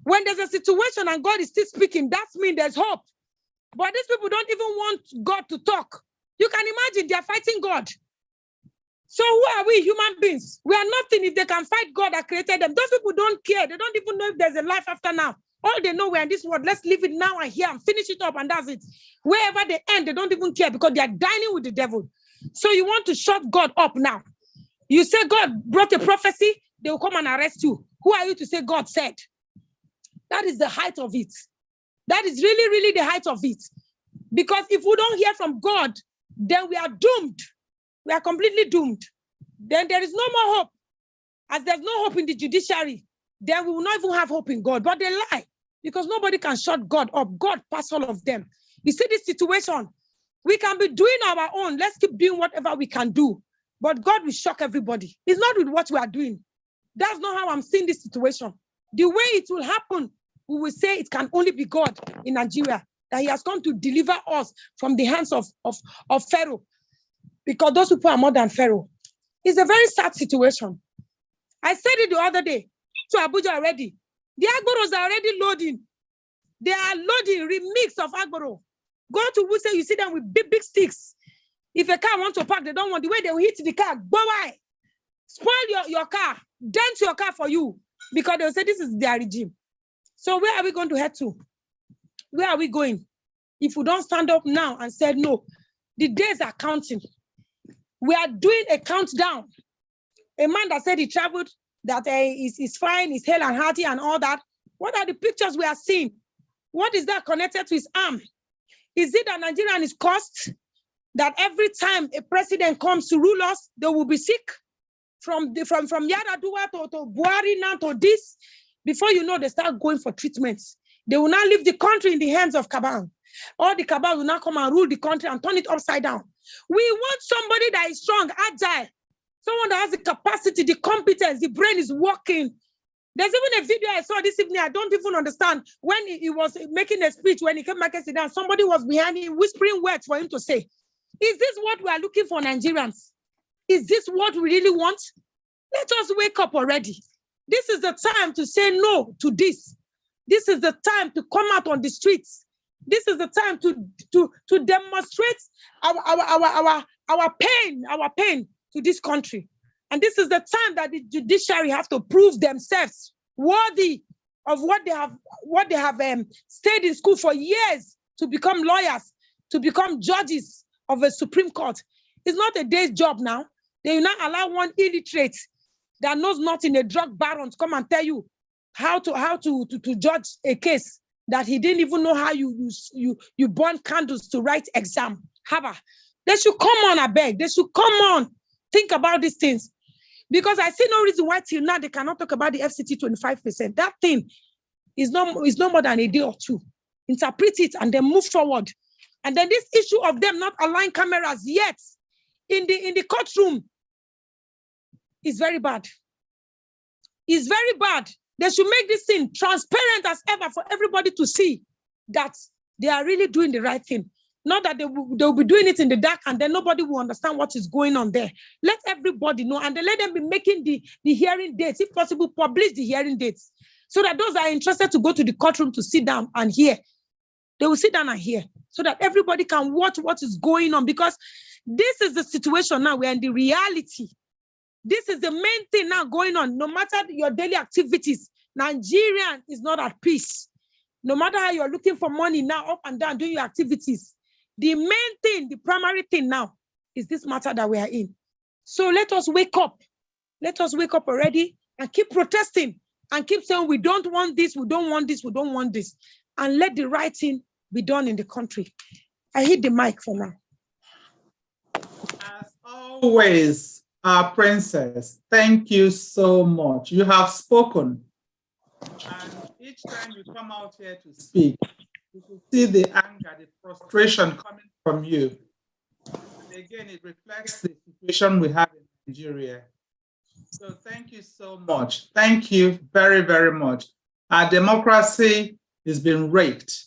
When there's a situation and God is still speaking, that means there's hope. But these people don't even want God to talk. You can imagine they are fighting God. So who are we, human beings? We are nothing if they can fight God that created them. Those people don't care. They don't even know if there's a life after now. All they know, we're in this world. Let's live it now and here and finish it up, and that's it. Wherever they end, they don't even care because they are dining with the devil. So you want to shut God up now. You say God brought a prophecy, they will come and arrest you. Who are you to say God said? That is the height of it. That is really the height of it. Because if we don't hear from God, then we are doomed. We are completely doomed. Then there is no more hope. As there's no hope in the judiciary, then we will not even have hope in God. But they lie, because nobody can shut God up. God passed all of them. You see this situation, we can be doing our own. Let's keep doing whatever we can do. But God will shock everybody. It's not with what we are doing. That's not how I'm seeing this situation. The way it will happen, we will say it can only be God in Nigeria, that he has come to deliver us from the hands of Pharaoh. because those people are more than Pharaoh. It's a very sad situation. I said it the other day to Abuja already. The Agboros are already loading. They are loading remix of Agboro. Go to Wuse, you see them with big, big sticks. If a car wants to park, they don't want the way they will hit the car. Go why? Spoil your car, dent your car for you, because they'll say this is their regime. So where are we going to head to? Where are we going? If we don't stand up now and say no, the days are counting. We are doing a countdown. A man that said he traveled, that is fine, is hale and hearty and all that. What are the pictures we are seeing? What is that connected to his arm? Is it that Nigerian is cursed? That every time a president comes to rule us, they will be sick? From Yaradua to Buhari now to this, before you know, they start going for treatments. They will now leave the country in the hands of Cabal. All the Cabal will now come and rule the country and turn it upside down. We want somebody that is strong, agile, someone that has the capacity, the competence, the brain is working. There's even a video I saw this evening. I don't even understand. When he was making a speech, when he came back and sit down, somebody was behind him whispering words for him to say. Is this what we are looking for, Nigerians? Is this what we really want? Let us wake up already. This is the time to say no to this. This is the time to come out on the streets. This is the time to demonstrate our pain to this country. And this is the time that the judiciary have to prove themselves worthy of what they have stayed in school for years to become lawyers, to become judges of a Supreme Court. It's not a day's job now. They will not allow one illiterate that knows nothing, a drug baron, to come and tell you how to judge a case that he didn't even know how you burn candles to write exam. Haba. They should come on, I beg. They should come on. Think about these things. Because I see no reason why till now they cannot talk about the FCT 25%. That thing is no more than a day or two. Interpret it and then move forward. And then this issue of them not allowing cameras yet in the courtroom is very bad. It's very bad. They should make this thing transparent as ever for everybody to see that they are really doing the right thing. Not that they'll be doing it in the dark and then nobody will understand what is going on there. Let everybody know, and then let them be making the hearing dates. If possible, publish the hearing dates so that those that are interested to go to the courtroom to sit down and hear, they will sit down and hear so that everybody can watch what is going on, because this is the situation now. We're in the reality. This is the main thing now going on. No matter your daily activities, Nigerian is not at peace. No matter how you're looking for money now, up and down, doing your activities, the main thing, the primary thing now is this matter that we are in. So let us wake up. Let us wake up already and keep protesting and keep saying, we don't want this, we don't want this, we don't want this. And let the right thing be done in the country. I hit the mic for now. As always, our princess, thank you so much. You have spoken. And each time you come out here to speak, you can see the anger, the frustration coming from you. And again, it reflects the situation we have in Nigeria. So thank you so much. Thank you very, very much. Our democracy is being raped.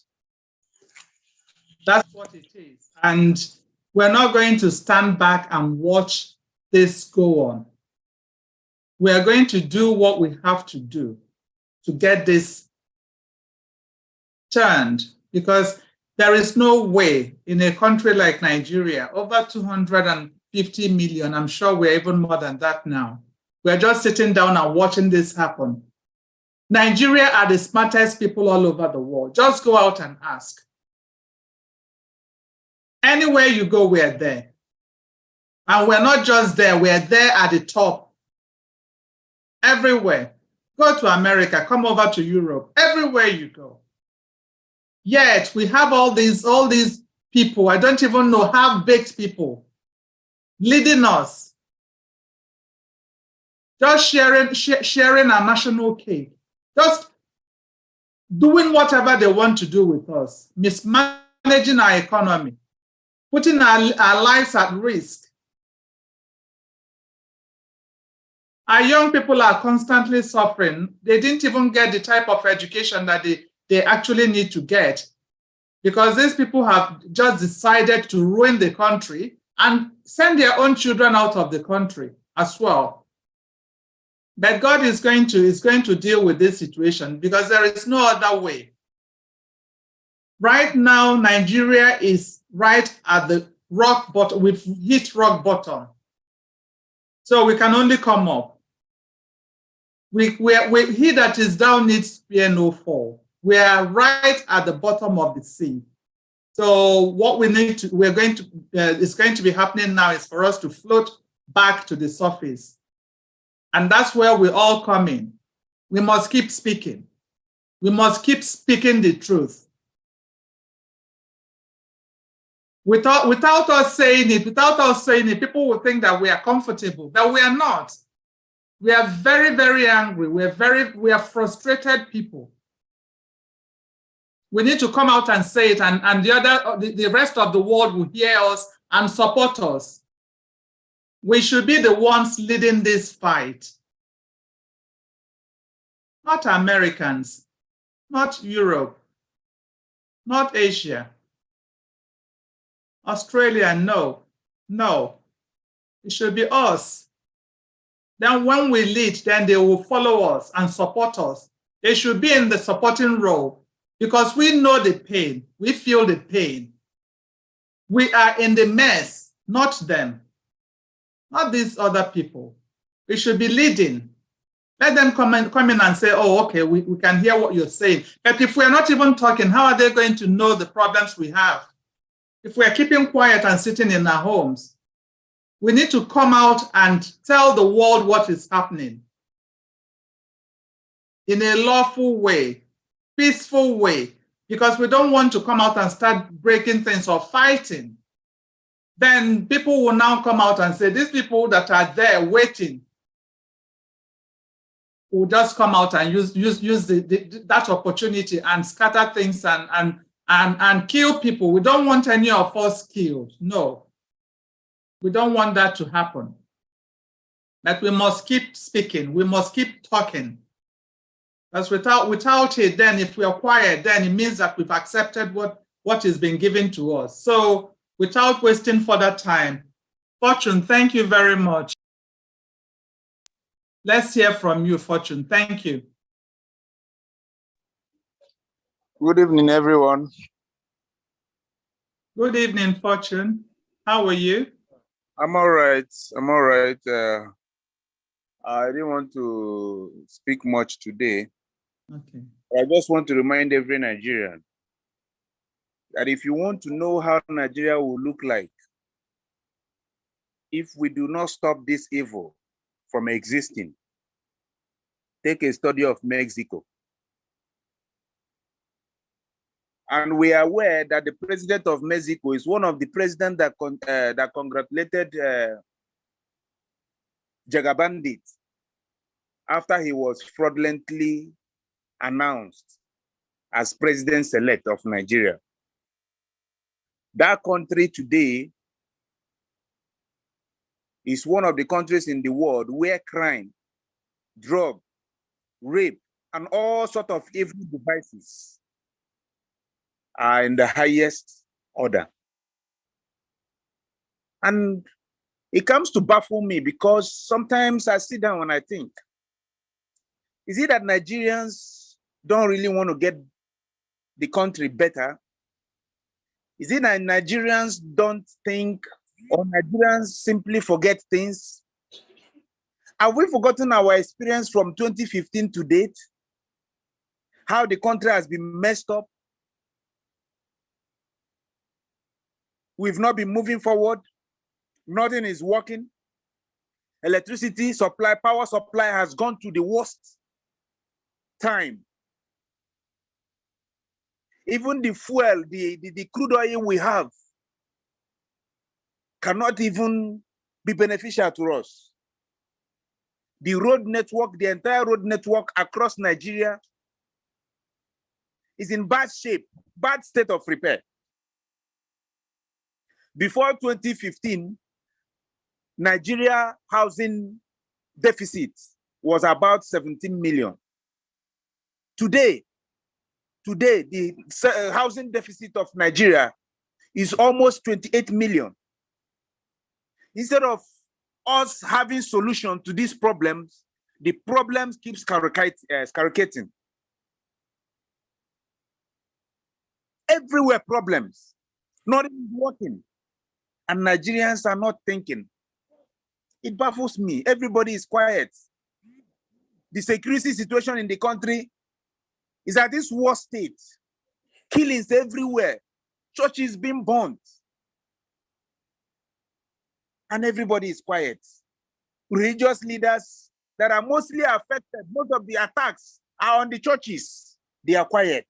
That's what it is. And we're not going to stand back and watch this go on. We are going to do what we have to do to get this turned, because there is no way in a country like Nigeria, over 250 million, I'm sure we're even more than that now. We're just sitting down and watching this happen. Nigeria are the smartest people all over the world. Just go out and ask. Anywhere you go, we're there. And we're not just there, we're there at the top. Everywhere. Go to America, come over to Europe, everywhere you go. Yet we have all these people, I don't even know, half-baked people leading us, just sharing our national cake, just doing whatever they want to do with us, mismanaging our economy, putting our lives at risk. Our young people are constantly suffering. They didn't even get the type of education that they actually need to get, because these people have just decided to ruin the country and send their own children out of the country as well. But God is going to deal with this situation because there is no other way. Right now, Nigeria is right at the rock bottom. We've hit rock bottom. So we can only come up. He that is down needs fear no fall. We are right at the bottom of the sea. So what is going to be happening now is for us to float back to the surface. And that's where we all come in. We must keep speaking. We must keep speaking the truth. Without us saying it, people will think that we are comfortable, but we are not. We are very, very angry. We are frustrated people. We need to come out and say it, and the rest of the world will hear us and support us. We should be the ones leading this fight. Not Americans, not Europe, not Asia. Australia, no. It should be us. Then when we lead, then they will follow us and support us. They should be in the supporting role because we know the pain. We feel the pain. We are in the mess, not them, not these other people. We should be leading. Let them come in and say, oh, okay, we can hear what you're saying. But if we're not even talking, how are they going to know the problems we have? If we're keeping quiet and sitting in our homes, we need to come out and tell the world what is happening in a lawful way, peaceful way, because we don't want to come out and start breaking things or fighting. Then people will now come out and say, these people that are there waiting will just come out and use that opportunity and scatter things and kill people. We don't want any of us killed. No, we don't want that to happen. But we must keep speaking. We must keep talking. Because without it, then if we are quiet, then it means that we've accepted what is being given to us. So without wasting further time, Fortune, thank you very much. Let's hear from you, Fortune. Thank you. Good evening, everyone. Good evening, Fortune. How are you? I'm all right. I didn't want to speak much today. Okay. I just want to remind every Nigerian that if you want to know how Nigeria will look like if we do not stop this evil from existing, take a study of Mexico. And we are aware that the president of Mexico is one of the presidents that congratulated Jagabandit after he was fraudulently announced as president-elect of Nigeria. That country today is one of the countries in the world where crime, drug, rape, and all sorts of evil devices are in the highest order. And it comes to baffle me because sometimes I sit down and I think, is it that Nigerians don't really want to get the country better? Is it that Nigerians don't think, or Nigerians simply forget things? Have we forgotten our experience from 2015 to date? How the country has been messed up? We've not been moving forward. Nothing is working. Electricity supply, power supply has gone to the worst time. Even the fuel, the crude oil we have cannot even be beneficial to us. The road network, the entire road network across Nigeria is in bad shape, bad state of repair. Before 2015, Nigeria housing deficit was about 17 million. Today, the housing deficit of Nigeria is almost 28 million. Instead of us having solution to these problems, the problems keep skyrocketing. Everywhere problems, not even working. And Nigerians are not thinking. It baffles me. Everybody is quiet. The security situation in the country is at this worst state. Killings everywhere. Churches being burnt. And everybody is quiet. Religious leaders that are mostly affected, most of the attacks are on the churches. They are quiet.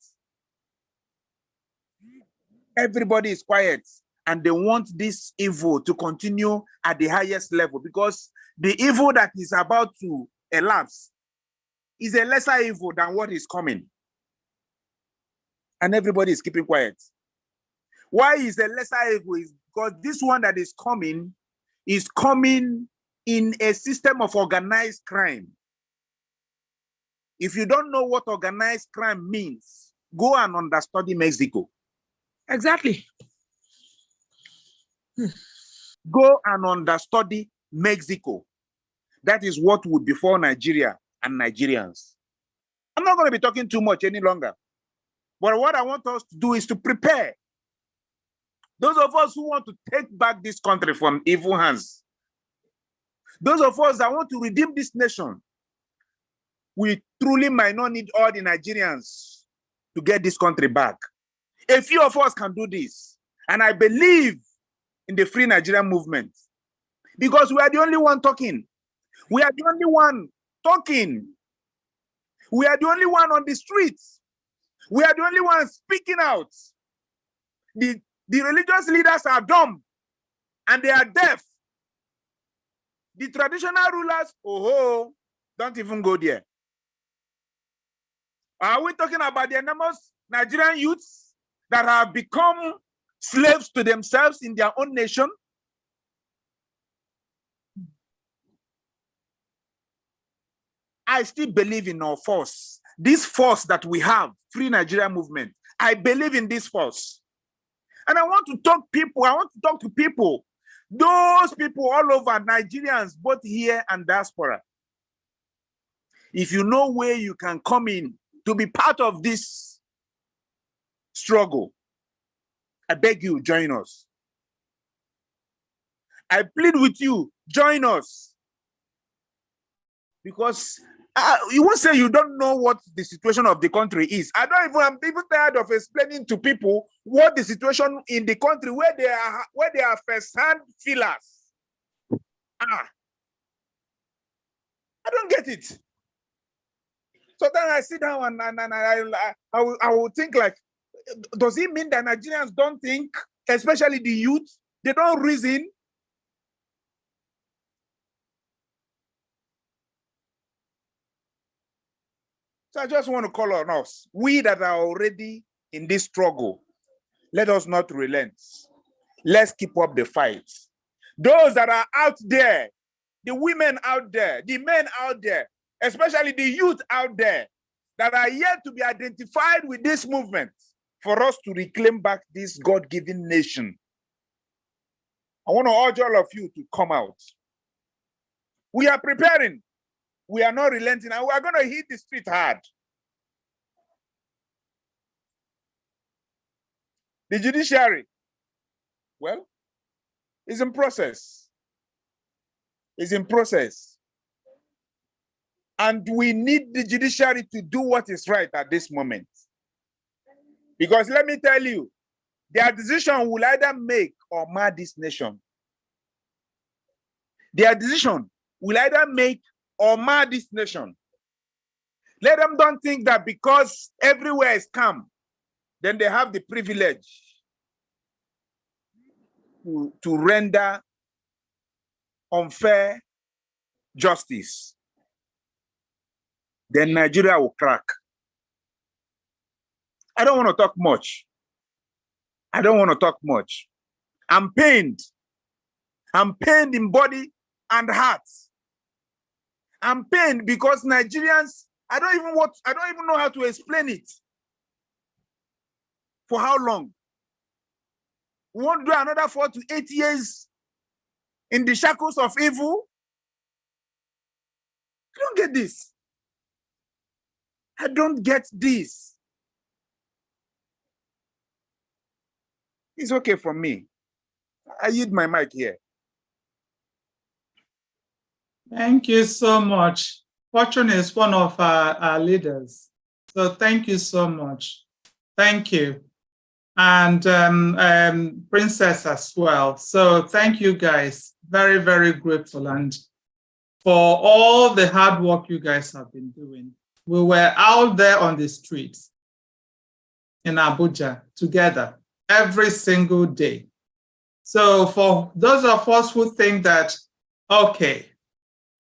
Everybody is quiet. And they want this evil to continue at the highest level, because the evil that is about to elapse is a lesser evil than what is coming. And everybody is keeping quiet. Why is a lesser evil? Is because this one that is coming in a system of organized crime. If you don't know what organized crime means, go and understudy Mexico. Exactly. Go and understudy Mexico. That is what would befall Nigeria and Nigerians. I'm not going to be talking too much any longer. But what I want us to do is to prepare. Those of us who want to take back this country from evil hands. Those of us that want to redeem this nation. We truly might not need all the Nigerians to get this country back. A few of us can do this. And I believe in the Free Nigeria movement, because we are the only one talking. We are the only one talking. We are the only one on the streets. We are the only ones speaking out. The religious leaders are dumb and they are deaf. The traditional rulers, don't even go there. Are we talking about the enormous Nigerian youths that have become slaves to themselves in their own nation? I still believe in our force. This force that we have, Free Nigeria movement. I believe in this force. And I want to talk to people, those people all over, Nigerians, both here and diaspora. If you know where you can come in to be part of this struggle, I beg you, join us. I plead with you, join us. Because you won't say you don't know what the situation of the country is. I'm even tired of explaining to people what the situation in the country where they are first-hand feelers. I don't get it. So then I sit down and I will think like, does it mean that Nigerians don't think, especially the youth, they don't reason? So I just want to call on us, we that are already in this struggle, let us not relent. Let's keep up the fight. Those that are out there, the women out there, the men out there, especially the youth out there, that are yet to be identified with this movement, for us to reclaim back this God-given nation. I want to urge all of you to come out. We are preparing. We are not relenting, and we are going to hit the street hard. The judiciary, well, is in process. It's in process. And we need the judiciary to do what is right at this moment. Because let me tell you, their decision will either make or mar this nation. Their decision will either make or mar this nation. Let them don't think that because everywhere is calm, then they have the privilege to render unfair justice. Then Nigeria will crack. I don't want to talk much. I don't want to talk much. I'm pained. I'm pained in body and heart. I'm pained because Nigerians, I don't even know how to explain it. For how long? We want to do another 4 to 8 years in the shackles of evil. I don't get this. I don't get this. It's okay for me. I yield my mic here. Thank you so much. Fortune is one of our leaders. So thank you so much. Thank you. And Princess as well. So thank you guys. Very, very grateful. And for all the hard work you guys have been doing. We were out there on the streets in Abuja together every single day. So for those of us who think that, okay,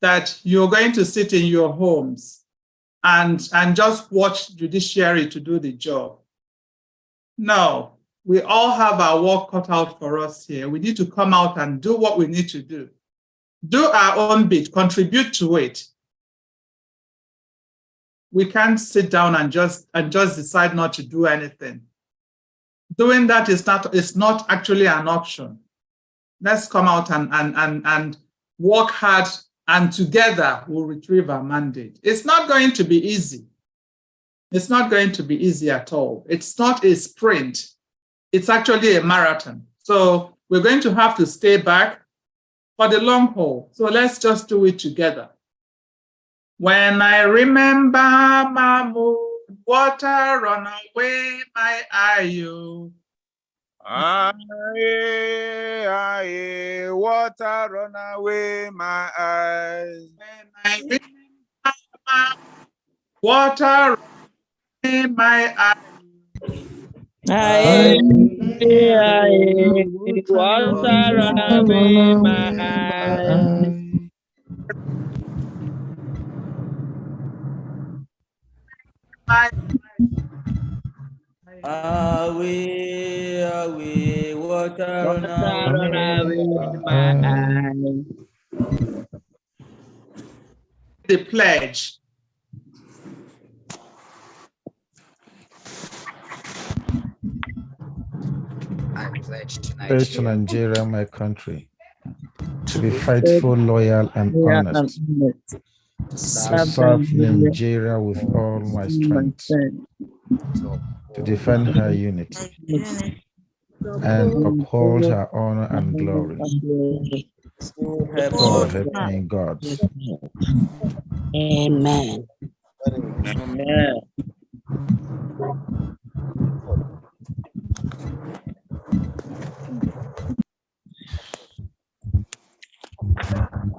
that you're going to sit in your homes and just watch judiciary to do the job. No, we all have our work cut out for us here. We need to come out and do what we need to do. Do our own bit, contribute to it. We can't sit down and just decide not to do anything. Doing that is not actually an option. Let's come out and work hard, and together we'll retrieve our mandate. It's not going to be easy. It's not going to be easy at all. It's not a sprint. It's actually a marathon. So we're going to have to stay back for the long haul. So let's just do it together. When I remember Mahmoud, water run away my eye. Aye, water run away my eyes. When I remember water run away my eye. Aye, water run away my eyes. Away, water run away my eyes. The pledge. Pledge to Nigeria, my country, to be faithful, loyal, and honest, to serve Nigeria with all my strength, to defend her unity, and uphold her honor and glory. So help me God. Amen. Amen.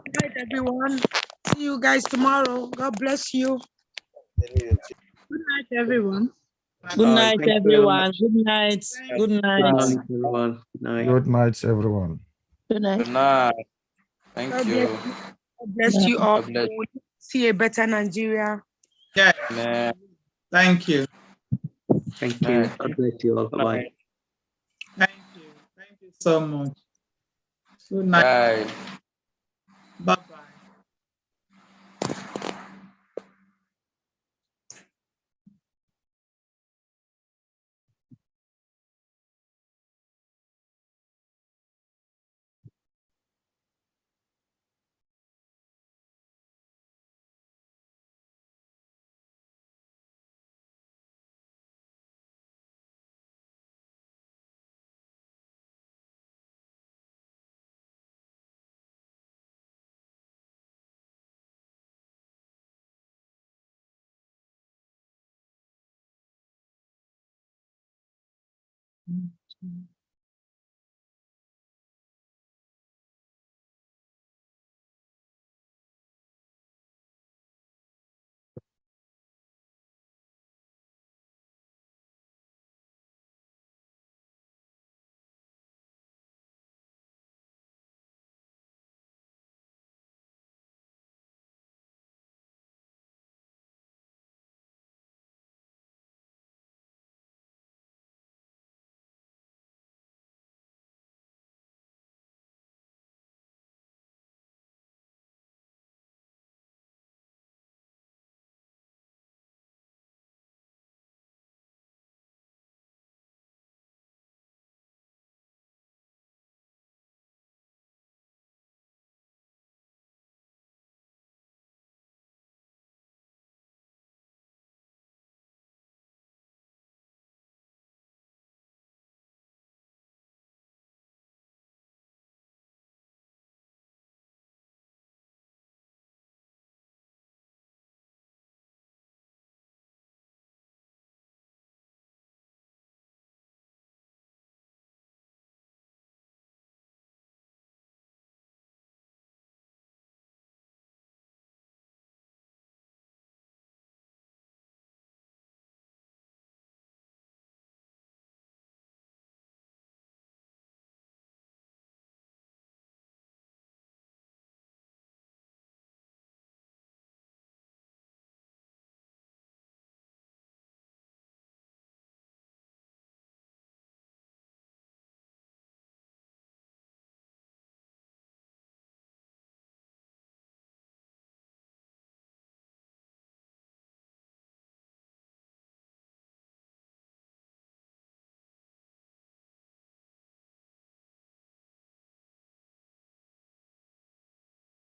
Good night, everyone. See you guys tomorrow. God bless you. Good night, everyone. Good night, everyone. Good night. Good night. Everyone. Good night, everyone. Good night. Good night. Thank you. God bless you all. Bless. We'll see a better Nigeria. Yeah. Amen. Thank you. Thank you. God bless you all. Bye-bye. Thank you. Thank you so much. Good night. Bye. Bye-bye. Mm-hmm.